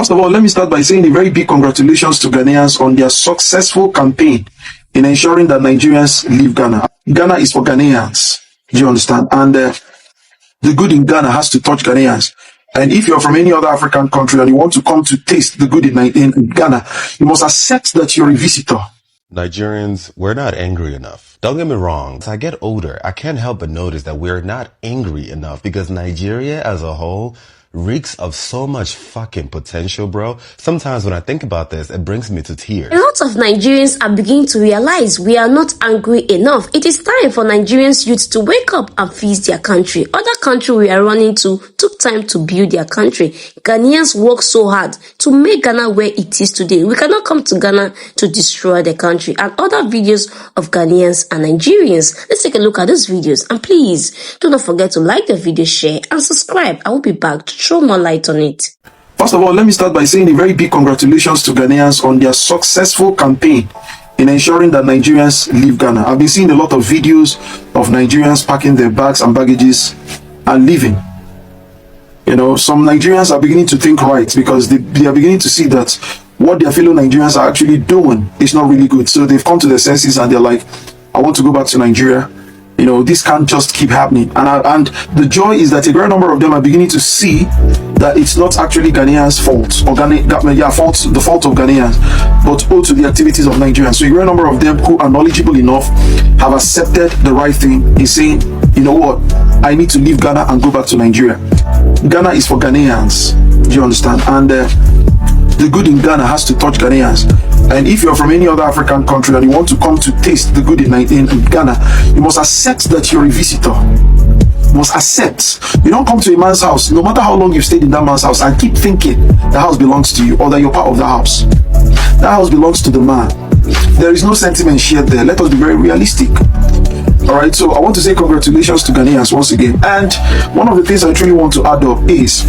First of all, let me start by saying a very big congratulations to Ghanaians on their successful campaign in ensuring that Nigerians leave Ghana. Ghana is for Ghanaians. Do you understand? And the good in Ghana has to touch Ghanaians. And if you're from any other African country and you want to come to taste the good in Ghana, you must accept that you're a visitor. Nigerians, we're not angry enough. Don't get me wrong. As I get older, I can't help but notice that we're not angry enough because Nigeria as a whole reeks of so much fucking potential, bro. Sometimes when I think about this, it brings me to tears. A lot of Nigerians are beginning to realize we are not angry enough. It is time for Nigerians youth to wake up and fix their country. Other country we are running to took time to build their country. Ghanaians work so hard to make Ghana where it is today. We cannot come to Ghana to destroy the country. And other videos of Ghanaians and Nigerians. Let's take a look at these videos. And please, do not forget to like the video, share, and subscribe. I will be back to throw more light on it. First of all, let me start by saying a very big congratulations to Ghanaians on their successful campaign in ensuring that Nigerians leave Ghana. I've been seeing a lot of videos of Nigerians packing their bags and baggages and leaving. You know, some Nigerians are beginning to think right because they are beginning to see that what their fellow Nigerians are actually doing is not really good. So they've come to their senses and they're like, I want to go back to Nigeria. You know, this can't just keep happening. And the joy is that a great number of them are beginning to see that it's not actually Ghanaians' fault or the fault of Ghanaians, but owed to the activities of Nigerians. So a great number of them who are knowledgeable enough have accepted the right thing in saying, you know what, I need to leave Ghana and go back to Nigeria. Ghana is for Ghanaians. Do you understand? And the good in Ghana has to touch Ghanaians. And if you're from any other African country and you want to come to taste the good in Ghana, you must accept that you're a visitor. You must accept. You don't come to a man's house, no matter how long you've stayed in that man's house, and keep thinking the house belongs to you or that you're part of the house. That house belongs to the man. There is no sentiment shared there. Let us be very realistic. Alright, so I want to say congratulations to Ghanaians once again. And one of the things I truly want to add up is,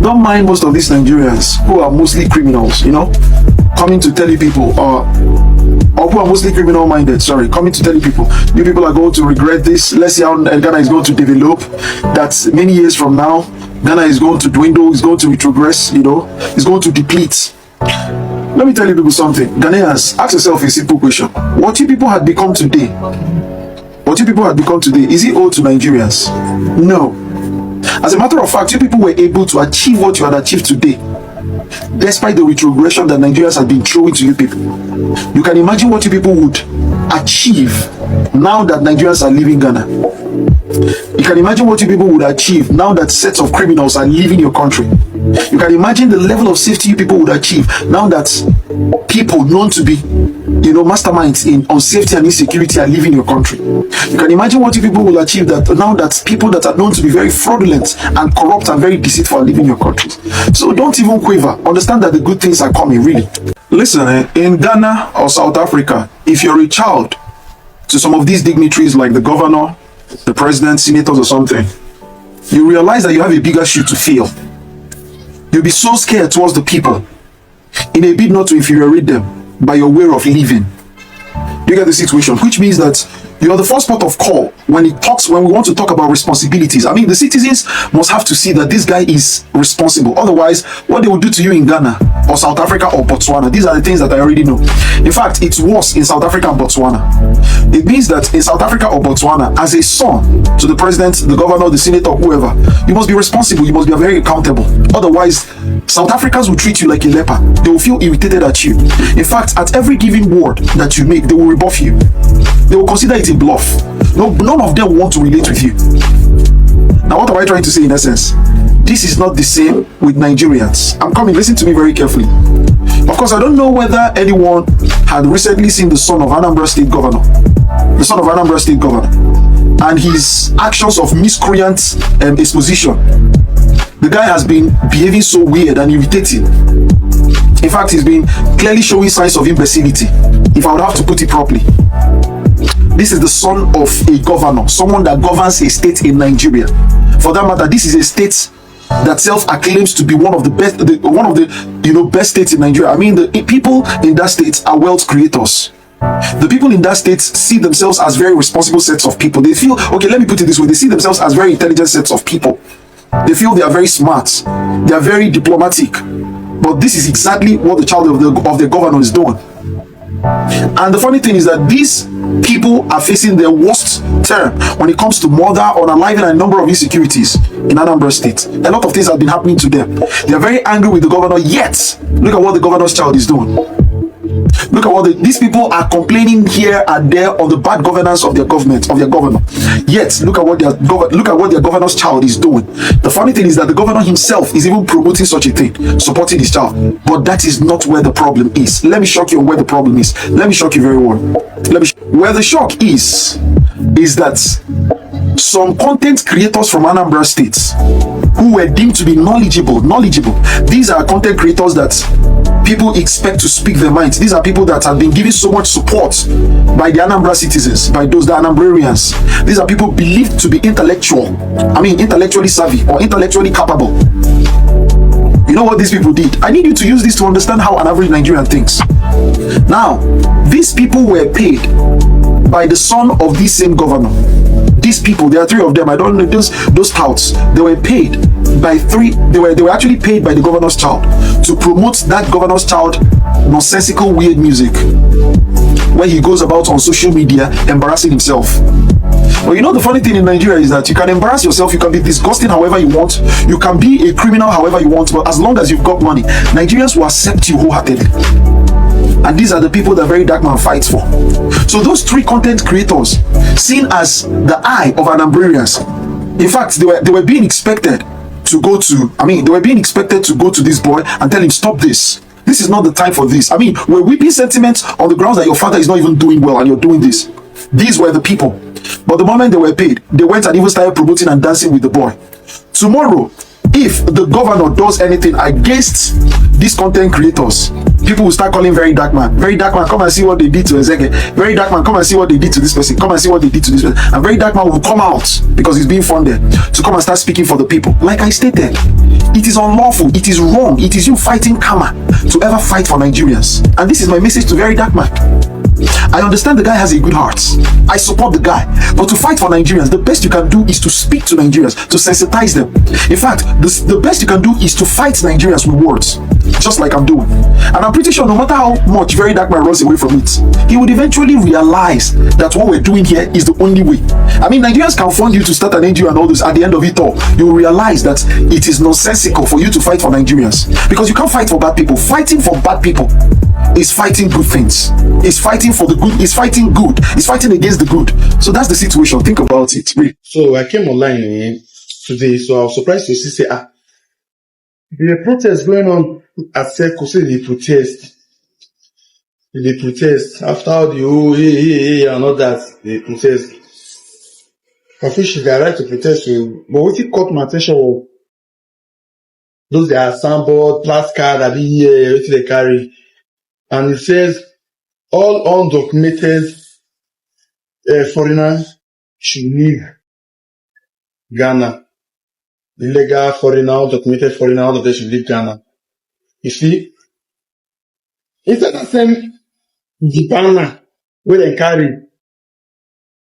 don't mind most of these Nigerians who are mostly criminals, you know, coming to tell you people, or who are mostly criminal minded, coming to tell you people, you people are going to regret this. Let's see how Ghana is going to develop. That many years from now, Ghana is going to dwindle, is going to retrogress, you know, it's going to deplete. Let me tell you people something. Ghanaians, ask yourself a simple question. What you people had become today, is it owed to Nigerians? No. As a matter of fact, you people were able to achieve what you had achieved today, despite the retrogression that Nigerians have been throwing to you people. You can imagine what you people would achieve now that Nigerians are leaving Ghana. You can imagine what you people would achieve now that sets of criminals are leaving your country. You can imagine the level of safety you people would achieve now that people known to be, you know, masterminds on safety and insecurity are leaving your country. You can imagine what you people will achieve that now that people that are known to be very fraudulent and corrupt and very deceitful are leaving your country. So don't even quaver. Understand that the good things are coming, really. Listen, in Ghana or South Africa, if you're a child to some of these dignitaries like the governor, the president, senators or something, you realize that you have a bigger shoe to fill. You'll be so scared towards the people in a bid not to infuriate them by your way of living. You get the situation, which means that you are the first port of call when we want to talk about responsibilities. I mean, the citizens must have to see that this guy is responsible. Otherwise, what they will do to you in Ghana or South Africa or Botswana, these are the things that I already know. In fact, it's worse in South Africa and Botswana. It means that in South Africa or Botswana, as a son to the president, the governor, the senator, whoever, you must be responsible. You must be very accountable. Otherwise, South Africans will treat you like a leper. They will feel irritated at you. In fact, at every given word that you make, they will rebuff you. They will consider it a bluff. No, none of them want to relate with you. Now, what am I trying to say in essence? This is not the same with Nigerians. I'm coming, listen to me very carefully. Of course, I don't know whether anyone had recently seen the son of Anambra State Governor. The son of Anambra State Governor. And his actions of miscreant exposition. The guy has been behaving so weird and irritating. In fact, he's been clearly showing signs of imbecility, if I would have to put it properly. This is the son of a governor, someone that governs a state in Nigeria. For that matter, this is a state that self-acclaims to be one of the best states in Nigeria. I mean, the people in that state are wealth creators. The people in that state see themselves as very responsible sets of people. They feel, okay, let me put it this way, they see themselves as very intelligent sets of people. They feel they are very smart, they are very diplomatic, But this is exactly what the child of the governor is doing. And the funny thing is that these people are facing their worst term when it comes to murder, unaliving, and a number of insecurities in Anambra State. A lot of things have been happening to them. They are very angry with the governor, yet look at what the governor's child is doing. Look at what these people are complaining here and there on the bad governance of their government, of their governor. Yet, look at what their governor's child is doing. The funny thing is that the governor himself is even promoting such a thing, supporting his child. But that is not where the problem is. Let me shock you on where the problem is. Let me shock you very well. Where the shock is that some content creators from Anambra State who were deemed to be knowledgeable. These are content creators that people expect to speak their minds. These are people that have been given so much support by the Anambra citizens, by the Anambrarians. These are people believed to be intellectually savvy or intellectually capable. You know what these people did? I need you to use this to understand how an average Nigerian thinks. Now, these people were paid by the son of this same governor. These people, there are three of them. I don't know those touts. They were paid by three. They were actually paid by the governor's child to promote that governor's child nonsensical weird music, where he goes about on social media embarrassing himself. But you know the funny thing in Nigeria is that you can embarrass yourself, you can be disgusting however you want, you can be a criminal however you want, but as long as you've got money, Nigerians will accept you wholeheartedly. And these are the people that Very Dark Man fights for. So those three content creators, seen as the eye of Anambrarians, in fact, they were being expected to go to this boy and tell him, stop this. This is not the time for this. We're weeping sentiments on the grounds that your father is not even doing well and you're doing this. These were the people. But the moment they were paid, they went and even started promoting and dancing with the boy. Tomorrow, if the governor does anything against these content creators, people will start calling Very Dark Man. Very Dark Man, come and see what they did to Ezeke. Very Dark Man, come and see what they did to this person. Come and see what they did to this person. And Very Dark Man will come out, because he's being funded, to come and start speaking for the people. Like I stated, it is unlawful, it is wrong, it is you fighting karma to ever fight for Nigerians. And this is my message to Very Dark Man. I understand the guy has a good heart. I support the guy. But to fight for Nigerians, the best you can do is to speak to Nigerians, to sensitize them. In fact, the best you can do is to fight Nigerians with words, just like I'm doing. And I'm pretty sure no matter how much Very Dark Man runs away from it, he would eventually realize that what we're doing here is the only way. Nigerians can fund you to start an NGO and all this. At the end of it all, you will realize that it is nonsensical for you to fight for Nigerians, because you can't fight for bad people. Fighting for bad people is fighting good things. It's fighting for the good. It's fighting good. It's fighting against the good. So that's the situation. Think about it. So I came online today, so I was surprised to see the protest going on at Seko. Say they protest. They protest after the whole and all that. They protest. Officially, they are right to protest. But what it caught my attention was those that are signboard, placard, what they carry, and it says all undocumented foreigners should leave Ghana. Illegal foreigner, undocumented foreigner, all of them should leave Ghana. You see, instead of saying the banner where they carry,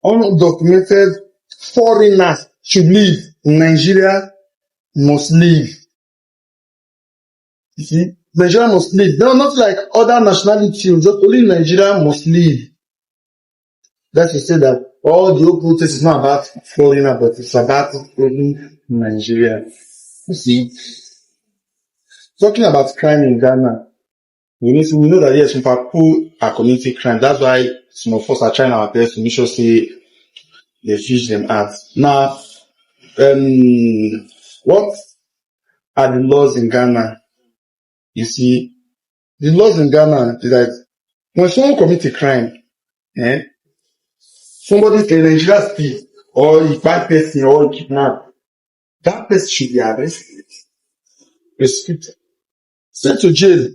undocumented foreigners should leave. Nigeria must leave. You see, Nigeria must leave. No, not like other nationalities, just only Nigeria must leave. That's to say that all the whole protest is not about foreigner, but it's about only Nigeria. You see, talking about crime in Ghana, we know that yes, some people are committing crime. That's why some of us are trying our best to make sure say they fish them out. Now, what are the laws in Ghana? You see, the laws in Ghana is that when someone commits a crime, somebody in Nigeria steals, or a bad person, or a kidnap, that person should be arrested, prosecuted, sent to jail.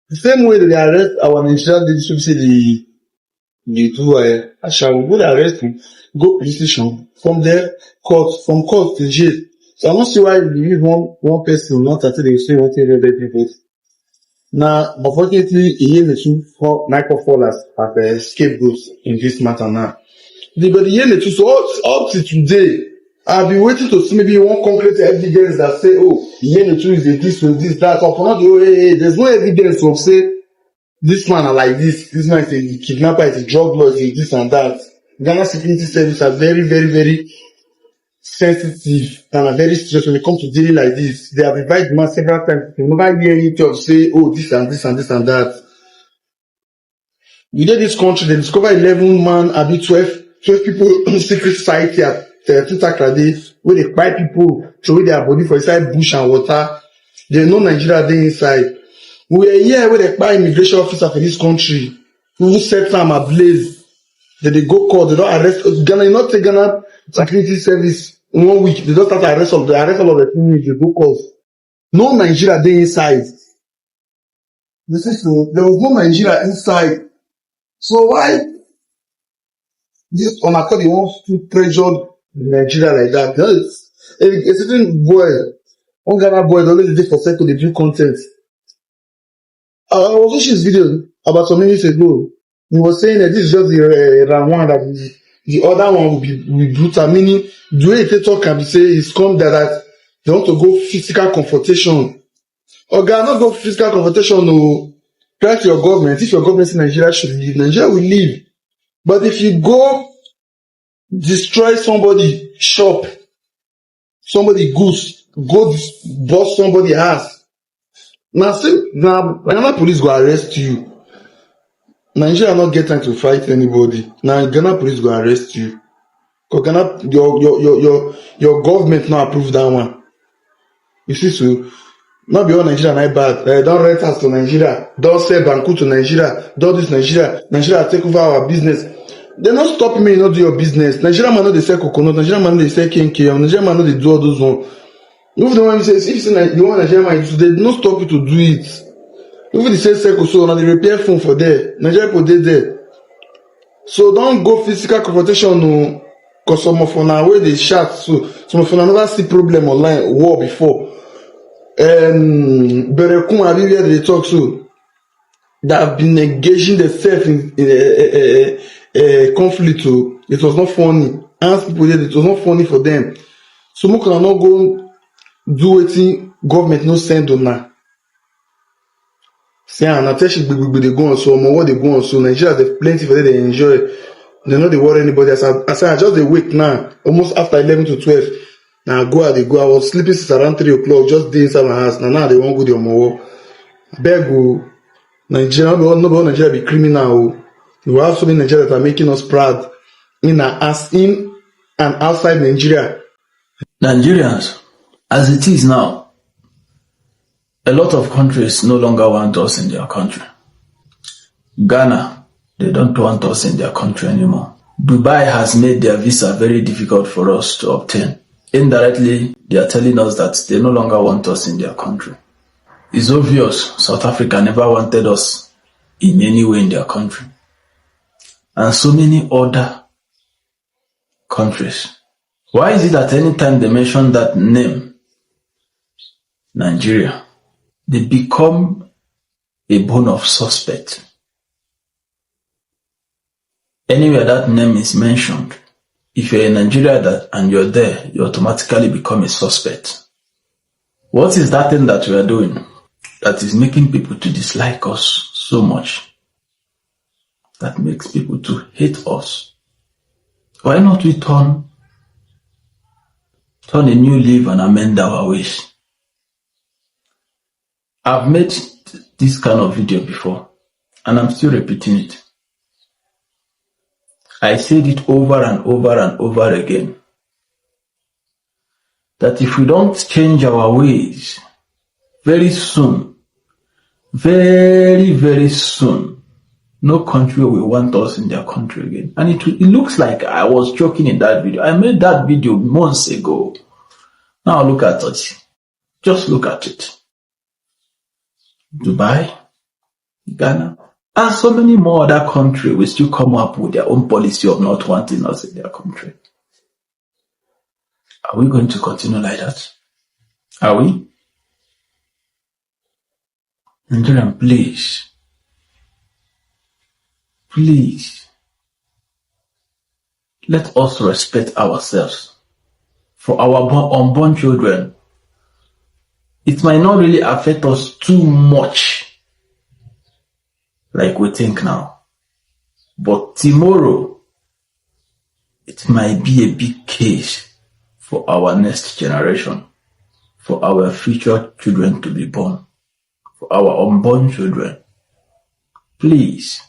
The same way that they arrest our Nigerian ladies who say they do I shall go arrest him, go police station, from there, from court to jail. So I don't see why you use one person not until they say what they people. Now, unfortunately, he is the two microfallers as scapegoats in this matter now. But the year so up to today, I've been waiting to see maybe one concrete evidence that say, oh, Yenetu is a this or this, that, or not, oh, hey, there's no evidence of say, this man are like this man is a kidnapper, is a drug lord, is this and that. Ghana Security Service are very, very, very sensitive and are very serious when it comes to dealing like this. They have advised man several times. They never hear anything of say, oh, this and this and this and that. Within this country, they discover 11 man, I be 12 people secret society at Tutakrade, where they buy people, throw their body for inside bush and water. They know Nigeria they inside. We are here where they buy immigration officer for this country, who set them ablaze. Then they go court, they don't arrest Ghana, you not take Ghana Security Service in 1 week, they don't start to arrest all of the things, they go court. No Nigeria they inside. This is so there was no Nigeria inside. So why this on accord they want to treasure Nigeria like that? Because a certain boy, one Ghana boy, they always did for circle, they do content. I was watching his video about some minutes ago. He was saying that this is just the round one, that the other one will be brutal. Meaning, the way they talk can be say it's come that they want to go physical confrontation. Okay, not go physical confrontation. No, try to your government. If your government in Nigeria should leave, Nigeria will leave. But if you go destroy somebody shop, somebody goods, go bust somebody house. Now, Ghana police go arrest you. Nigeria not get time to fight anybody. Now, Ghana police go arrest you. Cause Ghana, your government not approve that one. You see, so not be all Nigeria not bad. Don't rent us to Nigeria. Don't sell Banku to Nigeria. Don't do this Nigeria. Nigeria take over our business. They not stop me not do your business. Nigeria man not they sell coconut. Nigeria man not they sell KK. Nigeria man not they do all those ones. If the one you say, if you say you want Nigeria man, they don't stop you to do it. If the same circle, so now they repair phone for there. Nigeria people they there. So don't go physical confrontation, no. Cause some of now where they chat, so some of never see problem online war before. Berekun Abibi they talk so. That have been engaging themselves in conflict. So it was not funny. Ask people there, it was not funny for them. So we can not go do wetin government no send on now. Say and attention they go on so what they go on so Nigeria they plenty for them they enjoy. They know they worry anybody. As I just they wake now, almost after 11 to 12. Now they go. I was sleeping since around 3 o'clock, just day inside my house. Now they won't go to more. Beg Nigeria, nobody Nigeria be criminal. You have so many Nigerians that are making us proud in and outside Nigeria. Nigerians, as it is now, a lot of countries no longer want us in their country. Ghana, they don't want us in their country anymore. Dubai has made their visa very difficult for us to obtain. Indirectly, they are telling us that they no longer want us in their country. It's obvious South Africa never wanted us in any way in their country. And so many other countries. Why is it that anytime they mention that name, Nigeria, they become a bone of suspect? Anywhere that name is mentioned, if you're in Nigeria and you're there, you automatically become a suspect. What is that thing that we are doing that is making people to dislike us so much? That makes people to hate us? Why not we turn a new leaf and amend our ways? I've made this kind of video before, and I'm still repeating it. I said it over and over and over again, that if we don't change our ways, very soon, very, very soon, no country will want us in their country again. And it looks like I was joking in that video. I made that video months ago. Now look at it. Just look at it. Dubai, Ghana, and so many more other countries will still come up with their own policy of not wanting us in their country. Are we going to continue like that? Are we? Nigerian, please, let us respect ourselves. for our unborn children, it might not really affect us too much like we think now. But tomorrow, it might be a big case for our next generation, for our future children to be born, for our unborn children. Please,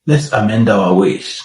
let's amend our ways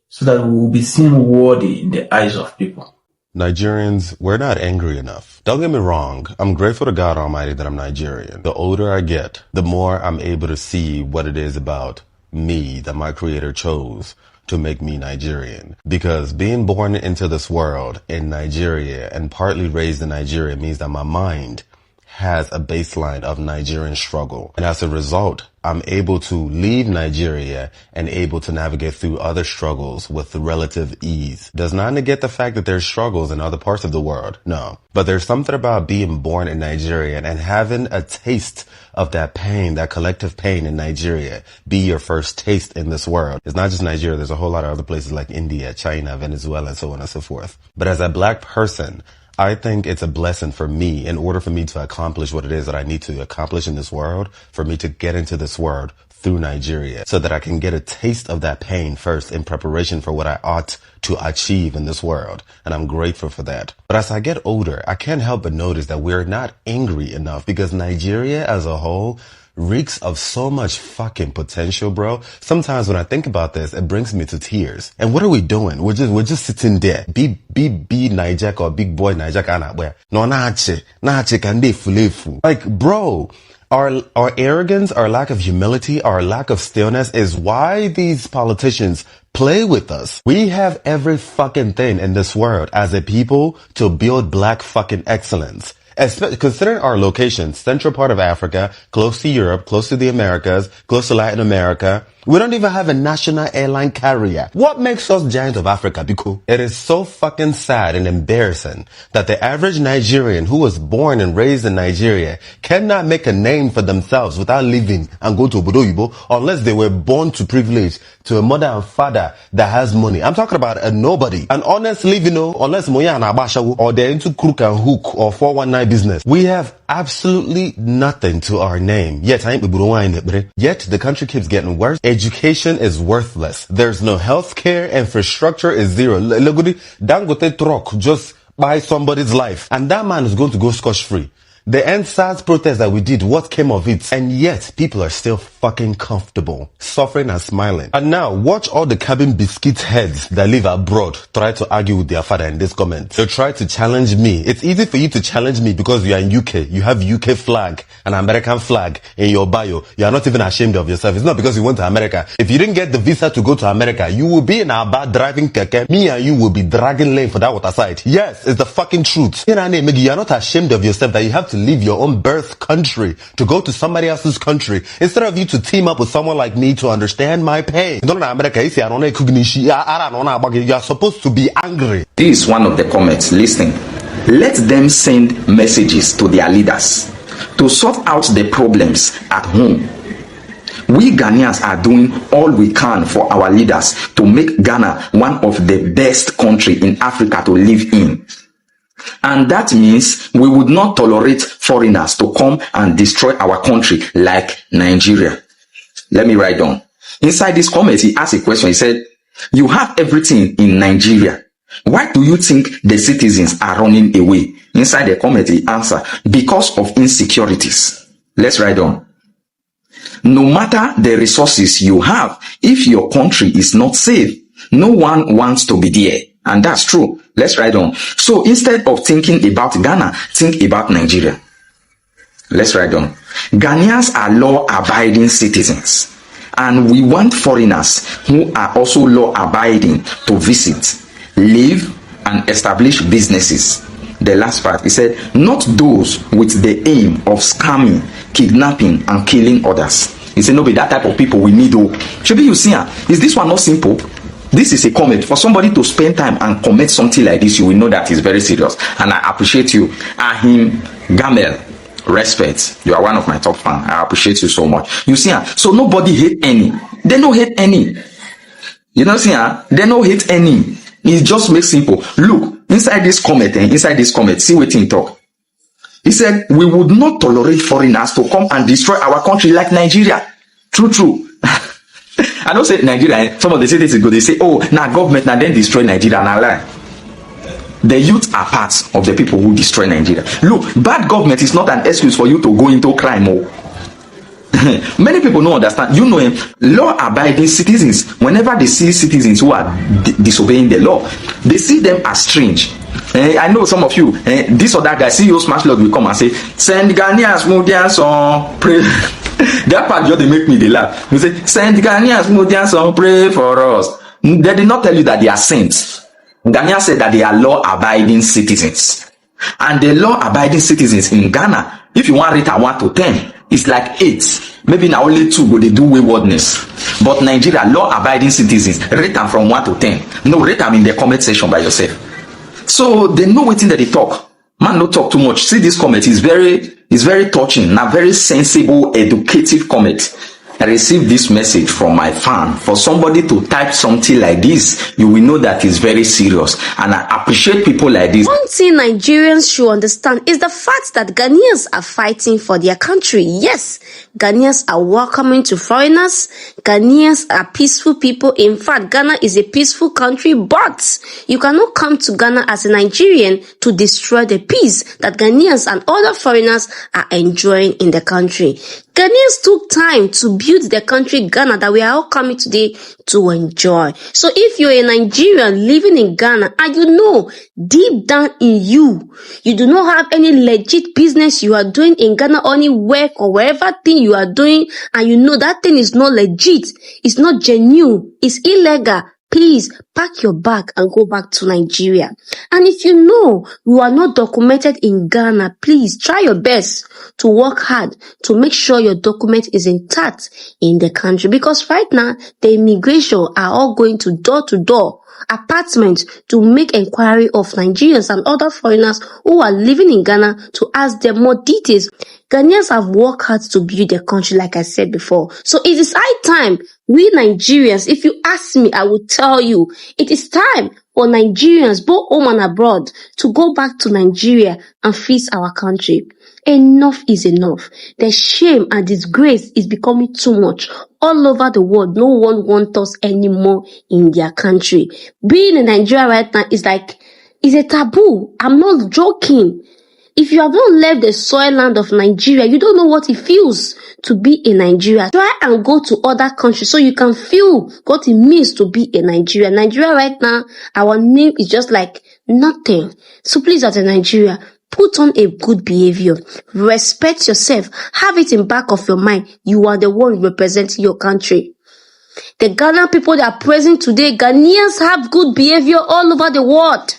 so that we will be seen worthy in the eyes of people. Nigerians, we're not angry enough. Don't get me wrong, I'm grateful to God Almighty that I'm Nigerian. The older I get, the more I'm able to see what it is about me that my Creator chose to make me Nigerian. Because being born into this world in Nigeria and partly raised in Nigeria means that my mind has a baseline of Nigerian struggle. And as a result, I'm able to leave Nigeria and able to navigate through other struggles with relative ease. Does not negate the fact that there's struggles in other parts of the world. No. But there's something about being born in Nigeria and having a taste of that pain, that collective pain in Nigeria, be your first taste in this world. It's not just Nigeria. There's a whole lot of other places like India, China, Venezuela, and so on and so forth. But as a black person, I think it's a blessing for me, in order for me to accomplish what it is that I need to accomplish in this world, for me to get into this world through Nigeria, so that I can get a taste of that pain first in preparation for what I ought to achieve in this world. And I'm grateful for that. But as I get older, I can't help but notice that we're not angry enough, because Nigeria as a whole reeks of so much fucking potential, bro. Sometimes when I think about this, it brings me to tears. And what are we doing? We're just sitting there. Be Nigerian or big boy Nigerian where no nache can they fulefu. Like, bro, our arrogance, our lack of humility, our lack of stillness is why these politicians play with us. We have every fucking thing in this world as a people to build black fucking excellence. Considering our location, central part of Africa, close to Europe, close to the Americas, close to Latin America, we don't even have a national airline carrier. What makes us giant of Africa, Biko? It is so fucking sad and embarrassing that the average Nigerian who was born and raised in Nigeria cannot make a name for themselves without leaving and go to Obodo Oyibo, unless they were born to privilege, to a mother and father that has money. I'm talking about a nobody. And honestly, unless Moya and Abashawu or they're into crook and hook or 419 business, we have absolutely nothing to our name. Yet the country keeps getting worse. Education is worthless. There's no healthcare. Infrastructure is zero. Dangote truck just buy somebody's life, and that man is going to go scotch-free. The End SARS protest that we did, what came of it? And yet, people are still fucking comfortable, suffering and smiling. And now, watch all the cabin biscuit heads that live abroad try to argue with their father in this comment. They'll try to challenge me. It's easy for you to challenge me because you are in UK. You have UK flag, an American flag in your bio. You are not even ashamed of yourself. It's not because you went to America. If you didn't get the visa to go to America, you will be in our bar driving keke. Me and you will be dragging lane for that water side. Yes, it's the fucking truth. You are not ashamed of yourself that you have to leave your own birth country to go to somebody else's country instead of you to team up with someone like me to understand my pain. You are supposed to be angry. This is one of the comments. Listen. Let them send messages to their leaders to sort out the problems at home. We Ghanaians are doing all we can for our leaders to make Ghana one of the best countries in Africa to live in. And that means we would not tolerate foreigners to come and destroy our country like Nigeria. Let me write down. Inside this comment, he asked a question. He said, you have everything in Nigeria. Why do you think the citizens are running away? Inside the comment, he answered, because of insecurities. Let's write down. No matter the resources you have, if your country is not safe, no one wants to be there. And that's true. Let's write down. So instead of thinking about Ghana, think about Nigeria. Let's write down. Ghanaians are law-abiding citizens. And we want foreigners who are also law-abiding to visit, live, and establish businesses. The last part, he said, not those with the aim of scamming, kidnapping, and killing others. He said, no, be that type of people we need. Should be you see, is this one not simple? This is a comment. For somebody to spend time and comment something like this, you will know that it's very serious. And I appreciate you. Ahim Gamel, respect. You are one of my top fans. I appreciate you so much. You see, so nobody hate any. They don't hate any. You know, see, they don't hate any. It just makes simple. Look, inside this comment, see what he talk. He said, we would not tolerate foreigners to come and destroy our country like Nigeria. True. I don't say Nigeria. Some of the cities go, they say, oh, now government, now then destroy Nigeria. Now lie. The youth are part of the people who destroy Nigeria. Look, bad government is not an excuse for you to go into crime. Many people don't understand. You know, law-abiding citizens, whenever they see citizens who are disobeying the law, they see them as strange. I know some of you, this or that guy, CEO Smash Lord will come and say, send Ghanaians, Mudians on pray. That part just they make me they laugh. We say, send Ghanaians, Mudians on pray for us. They did not tell you that they are saints. Ghanaians said that they are law-abiding citizens. And the law-abiding citizens in Ghana, if you want rate at 1 to 10, it's like 8. Maybe now only 2, but they do waywardness. But Nigeria, law-abiding citizens, rate them from 1 to 10. No, rate them in the comment section by yourself. So they know what that they talk. Man, no talk too much. See, this comment is very touching. Now, very sensible, educative comment. I received this message from my fan. For somebody to type something like this, you will know that it's very serious. And I appreciate people like this. One thing Nigerians should understand is the fact that Ghanaians are fighting for their country. Yes, Ghanaians are welcoming to foreigners. Ghanaians are peaceful people. In fact, Ghana is a peaceful country, but you cannot come to Ghana as a Nigerian to destroy the peace that Ghanaians and other foreigners are enjoying in the country. Ghanaians took time to build the country Ghana that we are all coming today to enjoy. So if you're a Nigerian living in Ghana and you know deep down in you, you do not have any legit business you are doing in Ghana or any work or wherever thing you are doing, and you know that thing is not legit, it's not genuine, it's illegal, please pack your bag and go back to Nigeria. And if you know you are not documented in Ghana, please try your best to work hard to make sure your document is intact in the country. Because right now, the immigration are all going to door apartments to make inquiry of Nigerians and other foreigners who are living in Ghana to ask them more details. Ghanaians have worked hard to build their country, like I said before. So it is high time we Nigerians, if you ask me, I will tell you, it is time for Nigerians, both home and abroad, to go back to Nigeria and fix our country. Enough is enough. The shame and disgrace is becoming too much. All over the world, no one wants us anymore in their country. Being in Nigeria right now is a taboo. I'm not joking. If you have not left the soil land of Nigeria, you don't know what it feels to be in Nigeria. Try and go to other countries so you can feel what it means to be in Nigeria. Nigeria right now, our name is just like nothing. So please, as a Nigeria, put on a good behavior. Respect yourself. Have it in back of your mind. You are the one representing your country. The Ghana people that are present today, Ghanaians have good behavior all over the world.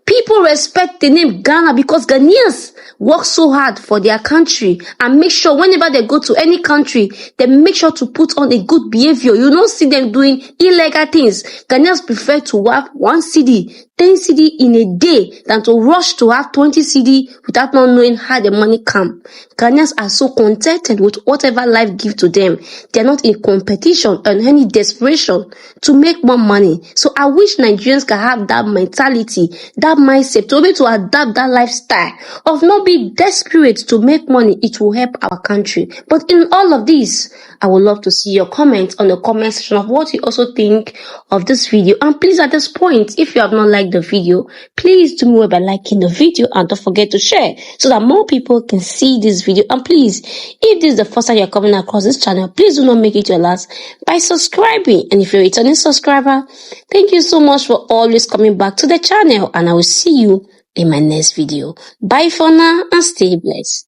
People respect the name Ghana because Ghanaians work so hard for their country and make sure whenever they go to any country, they make sure to put on a good behavior. You don't see them doing illegal things. Ghanaians prefer to have 1 CD, 10 CD in a day than to rush to have 20 CD without not knowing how the money come. Ghanaians are so contented with whatever life gives to them. They're not in competition and any desperation to make more money. So I wish Nigerians can have that mentality, that mindset, to be able to adapt that lifestyle of not being desperate to make money. It will help our country. But in all of this, I would love to see your comments on the comment section of what you also think of this video. And please, at this point, if you have not liked the video, please do me well by liking the video and don't forget to share so that more people can see this video. And please, if this is the first time you're coming across this channel, please do not make it your last by subscribing. And if you're a returning subscriber, thank you so much for always coming back to the channel, and I will see you in my next video. Bye for now and stay blessed.